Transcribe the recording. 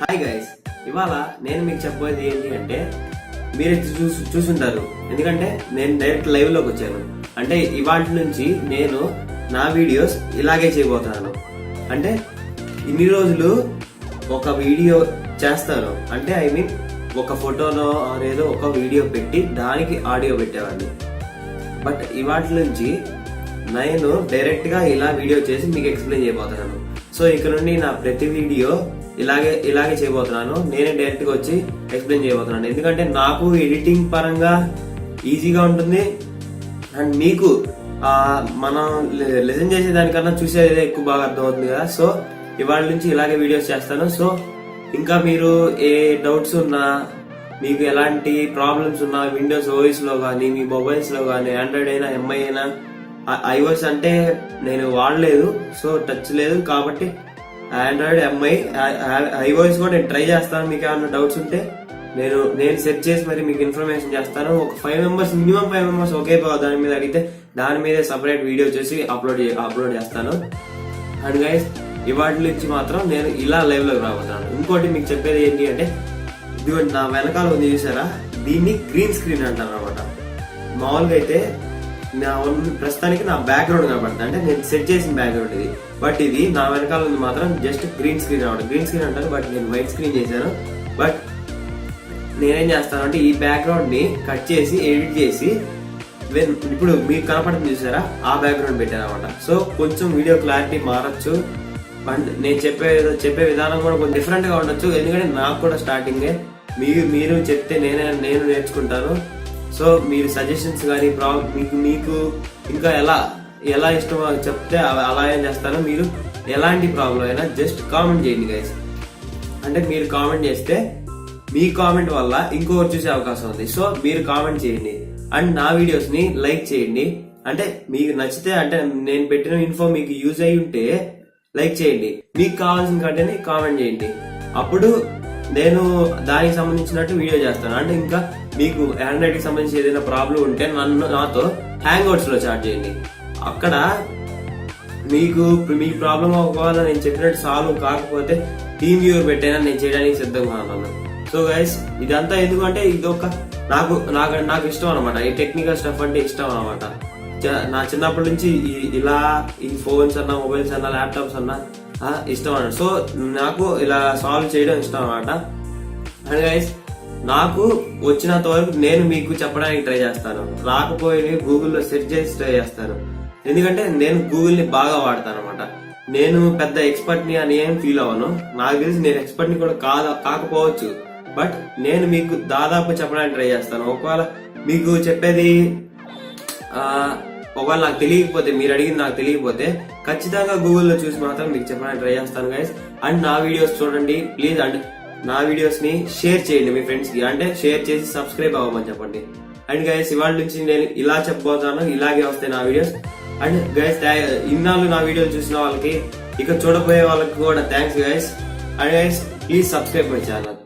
Hi guys, ఇవాళ నేను మీకు చెప్పేది ఏంటి అంటే మీరు చూసుంటారు. ఎందుకంటే నేను డైరెక్ట్ లైవ్ లోకి వచ్చాను. అంటే ఇవాళ నుంచి నేను నా వీడియోస్ ఇలాగే చేయబోతున్నాను. అంటే ఇన్ని రోజులు ఒక వీడియో చేస్తాను, అంటే ఐ మీన్ ఒక ఫోటోనో ఏదో ఒక వీడియో పెట్టి దానికి ఆడియో పెట్టేవాడిని. బట్ ఇవాళ నుంచి నేను డైరెక్ట్ గా ఇలా వీడియో చేసి మీకు ఎక్స్ప్లెయిన్ చేయబోతున్నాను. సో ఇక్కడ నుండి నా ప్రతి వీడియో ఇలాగే చేయబోతున్నాను. నేనే డైరెక్ట్ గా వచ్చి ఎక్స్ప్లెయిన్ చేయబోతున్నాను. ఎందుకంటే నాకు ఎడిటింగ్ పరంగా ఈజీగా ఉంటుంది అండ్ మీకు మనం లెసన్ చేసే దానికన్నా చూసేది ఎక్కువ బాగా అర్థమవుతుంది కదా. సో ఇవాళ నుంచి ఇలాగే వీడియోస్ చేస్తాను. సో ఇంకా మీరు ఏ డౌట్స్ ఉన్నా, మీకు ఎలాంటి ప్రాబ్లమ్స్ ఉన్నా విండోస్ ఓఎస్ లో కానీ, మీ మొబైల్స్ లో కానీ, ఆండ్రాయిడ్ అయినా, ఎంఐ అయినా, ఐఓఎస్ అంటే నేను వాడలేదు, సో టచ్ లేదు కాబట్టి ఆండ్రాయిడ్, ఎంఐ, ఐఓఎస్ కూడా నేను ట్రై చేస్తాను. మీకు ఏమైనా డౌట్స్ ఉంటే నేను సెర్చ్ చేసి మరి మీకు ఇన్ఫర్మేషన్ చేస్తాను. ఒక 5 మెంబర్స్, మినిమం 5 మెంబర్స్ ఒకే దాని మీద అడిగితే దాని మీదే సపరేట్ వీడియో చేసి అప్లోడ్ చేస్తాను. అండ్ గైస్, ఇవాటి నుంచి మాత్రం నేను ఇలా లైవ్ లోకి రాబోతున్నాను. ఇంకోటి మీకు చెప్పేది ఏంటి అంటే, ఇదిగోండి నా వెనకాల ఉంది చూసారా, దీన్ని గ్రీన్ స్క్రీన్ అంటారు అనమాట. మామూలుగా అయితే ప్రస్తుతానికి నా బ్యాక్గ్రౌండ్ కనబడుతుంది, అంటే నేను సెట్ చేసిన బ్యాక్గ్రౌండ్ ఇది. బట్ ఇది నా వెనకాల ఉంది మాత్రం జస్ట్ గ్రీన్ స్క్రీన్ అనమాట. గ్రీన్ స్క్రీన్ అంటారు, బట్ నేను వైట్ స్క్రీన్ చేశాను. బట్ నేనేం చేస్తాను అంటే ఈ బ్యాక్గ్రౌండ్ ని కట్ చేసి ఎడిట్ చేసి ఇప్పుడు మీకు కనపడుతుంది చూసారా, ఆ బ్యాక్గ్రౌండ్ పెట్టాను అనమాట. సో కొంచెం వీడియో క్లారిటీ మారచ్చు అండ్ నేను చెప్పే విధానం కూడా కొంచెం డిఫరెంట్ గా ఉండొచ్చు. ఎందుకంటే నాకు కూడా స్టార్టింగే మీరు చెప్తే నేను నేర్చుకుంటాను. సో మీరు సజెషన్స్ కానీ మీకు ఇంకా ఎలా ఇష్టమో చెప్తే అలా ఏం చేస్తాను. మీరు ఎలాంటి ప్రాబ్లం అయినా జస్ట్ కామెంట్ చేయండి గైస్. అంటే మీరు కామెంట్ చేస్తే మీ కామెంట్ వల్ల ఇంకొకరు చూసే అవకాశం ఉంది. సో మీరు కామెంట్ చేయండి అండ్ నా వీడియోస్ ని లైక్ చేయండి. అంటే మీకు నచ్చితే, అంటే నేను పెట్టిన ఇన్ఫో మీకు యూజ్ అయి ఉంటే లైక్ చేయండి. మీకు కావాల్సిన కంటెంట్ కామెంట్ చేయండి. అప్పుడు నేను దానికి సంబంధించినట్టు వీడియో చేస్తాను. అంటే ఇంకా మీకు ఆండ్రాయిడ్ కి సంబంధించి ఏదైనా ప్రాబ్లం ఉంటే నాతో హ్యాంగ్అవుట్స్ లో చాట్ చేయండి. అక్కడ మీ ప్రాబ్లం ఒకవేళ నేను చెప్పినట్టు సాల్వ్ కాకపోతే టీమ్ వ్యూవర్ పెట్టైనా నేను చేయడానికి సిద్ధంగా ఉన్నాను. సో గైస్, ఇదంతా ఎందుకంటే ఇది ఒక నాకు ఇష్టం అనమాట. ఈ టెక్నికల్ స్టఫ్ అంటే ఇష్టం అనమాట. నా చిన్నప్పటి నుంచి ఇలా ఈ ఫోన్స్ అన్నా, మొబైల్స్ అన్నా, ల్యాప్టాప్స్ అన్నా ఇష్టం అన్నమాట. సో నాకు ఇలా సాల్వ్ చేయడం ఇష్టం అనమాట. అండ్ గైస్, నాకు వచ్చినంత వరకు నేను మీకు చెప్పడానికి ట్రై చేస్తాను. రాకపోయి గూగుల్లో సెర్చ్ చేసి ట్రై చేస్తాను. ఎందుకంటే నేను గూగుల్ ని బాగా వాడతాను అనమాట. నేను పెద్ద ఎక్స్పర్ట్ ని అని ఏం ఫీల్ అవ్వను. నాకు తెలిసి నేను ఎక్స్పర్ట్ ని కూడా కాకపోవచ్చు, బట్ నేను మీకు దాదాపు చెప్పడానికి ట్రై చేస్తాను. ఒకవేళ మీకు చెప్పేది ఒకవేళ నాకు తెలియకపోతే, మీరు అడిగింది నాకు తెలియకపోతే ఖచ్చితంగా గూగుల్లో చూసి మాత్రం మీకు చెప్పడానికి ట్రై చేస్తాను గైస్. అండ్ నా వీడియోస్ చూడండి ప్లీజ్. అండ్ నా వీడియోస్ ని షేర్ చేయండి మీ ఫ్రెండ్స్ కి. అంటే షేర్ చేసి సబ్స్క్రైబ్ అవ్వమని చెప్పండి. అండ్ గైస్, ఇవాళ నుంచి నేను ఇలా చెప్పబోతాను. ఇలాగే వస్తాయి నా వీడియోస్. అండ్ గైస్, ఇన్నాళ్ళు నా వీడియోలు చూసిన వాళ్ళకి, ఇక చూడబోయే వాళ్ళకి కూడా thanks guys. And guys, please subscribe my channel.